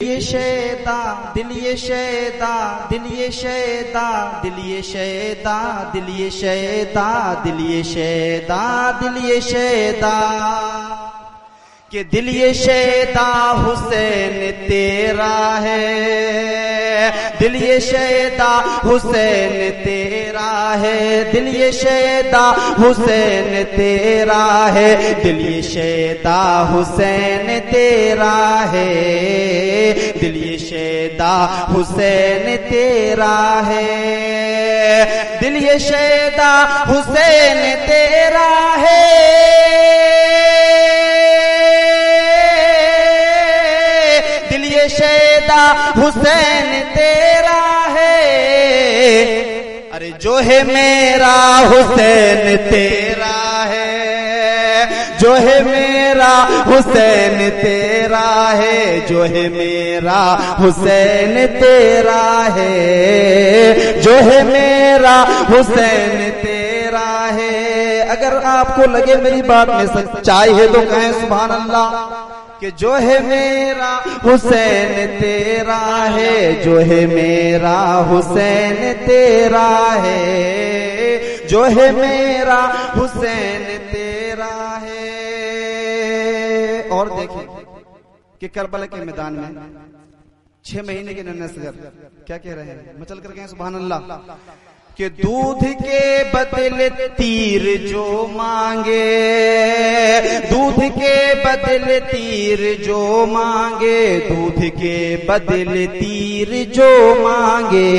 ये शैदा दिल ये शैदा दिल ये शैदा दिल ये शैदा दिल ये शैदा दिल ये शैदा दिल ये शैदा कि दिल ये शैदा हुसैन तेरा है, दिल ये शैदा हुसैन तेरा है, दिल ये शैदा हुसैन तेरा है, दिल ये शैदा हुसैन तेरा है, दिल ये शैदा हुसैन तेरा है, दिल ये शैदा हुसैन तेरा है, शैदा हुसैन तेरा है। अरे जो है मेरा हुसैन तेरा है, जो है मेरा हुसैन तेरा है, जो है मेरा हुसैन तेरा है, जो है मेरा हुसैन तेरा है। अगर आपको लगे मेरी बात में सच्चाई है तो कहें सुभान अल्लाह। कि जो है मेरा हुसैन तेरा है, जो है मेरा हुसैन तेरा है, जो है मेरा हुसैन तेरा है। और देखिए कि करबला के मैदान में 6 महीने के नन्हे असगर क्या कह रहे हैं, मचल कर कहें सुभान अल्लाह। कि दूध के बदले तीर जो मांगे, दूध के बदले तीर जो मांगे, दूध के बदले तीर जो मांगे,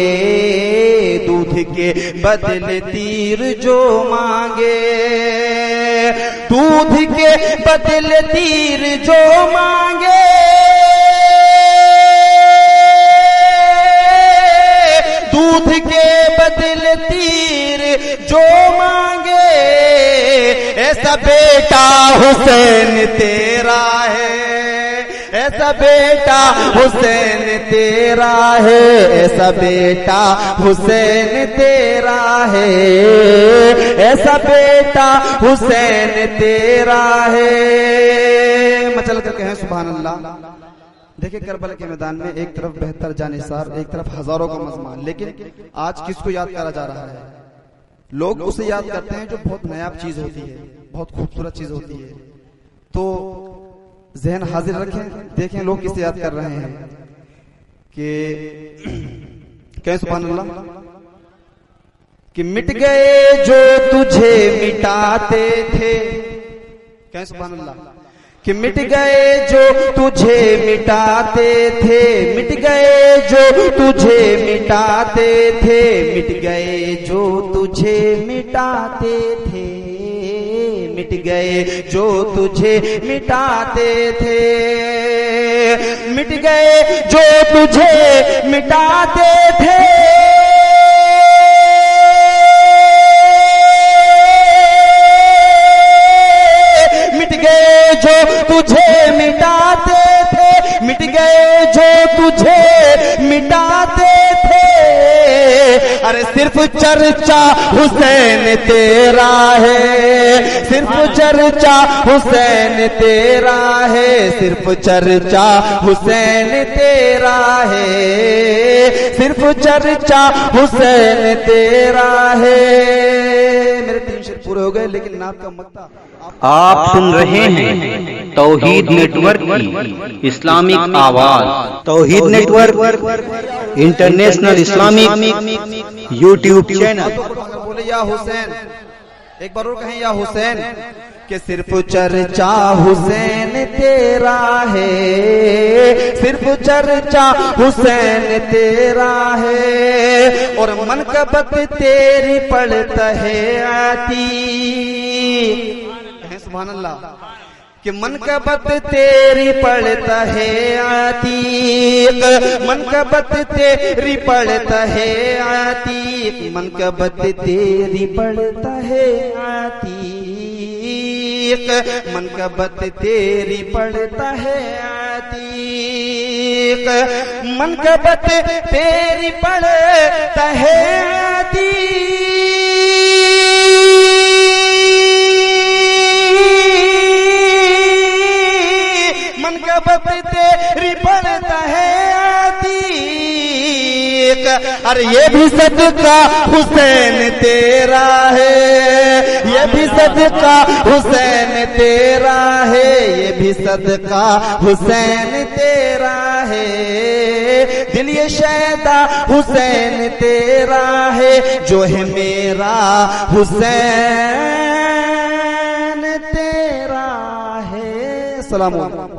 दूध के बदले तीर जो मांगे, दूध के बदले तीर जो मांगे, दूध के बदले तीर जो मांगे, ऐसा बेटा हुसैन तेरा है, ऐसा बेटा हुसैन तेरा है, ऐसा बेटा हुसैन तेरा है, ऐसा बेटा हुसैन तेरा है। मचल कर कहें सुभान अल्लाह। देखिए करबला के मैदान में एक तरफ 72 जानिसार, एक तरफ हजारों का मजमा, लेकिन आज किसको याद करा जा रहा है? लोग उसे याद करते हैं जो बहुत नायाब चीज होती है, बहुत खूबसूरत चीज होती है। तो जहन हाजिर रखें, देखें लोग किसे याद कर रहे हैं। कि कहें सुभान अल्लाह। कि मिट गए जो तुझे मिटाते थे, कहें सुभान अल्लाह। कि मिट गए जो तुझे मिटाते थे, मिट गए जो तुझे मिटाते थे, मिट गए जो तुझे मिटाते थे, मिट गए जो तुझे मिटाते थे, मिट गए जो तुझे मिटाते थे, जो तुझे मिटाते थे, मिट गए जो तुझे मिटाते थे। अरे सिर्फ चर्चा हुसैन तेरा है, सिर्फ चर्चा हुसैन तेरा है, सिर्फ चर्चा हुसैन तेरा है, सिर्फ चर्चा हुसैन तेरा है। मेरे 3 शेर पूरे हो गए, लेकिन नाम का मक्ता आप सुन रहे हैं तौहीद नेटवर्क की इस्लामिक आवाज। Tauheed network international Islamic YouTube channel. बोले या हुसैन, एक बार और कहें या हुसैन। कि सिर्फ चर्चा हुसैन तेरा है, सिर्फ चर्चा हुसैन तेरा है, और मनकबत तेरी पढ़ता है आती, सुभान अल्लाह। कि मनकबत तेरी पढ़ता है आतीक, मनकबत तेरी पढ़ता है आतीक, मनकबत तेरी पढ़ता है आतीक, मनकबत तेरी पढ़ता है आतीक, मनकबत तेरी पढ़ता है आतीक, मनकबत तेरी पढ़ता है अरे ये भी सदका हुसैन तेरा है, ये भी सदका हुसैन तेरा है, ये भी सदका हुसैन तेरा है। दिल ये शैदा हुसैन तेरा है, जो है मेरा हुसैन तेरा है। अस्सलाम वालेकुम।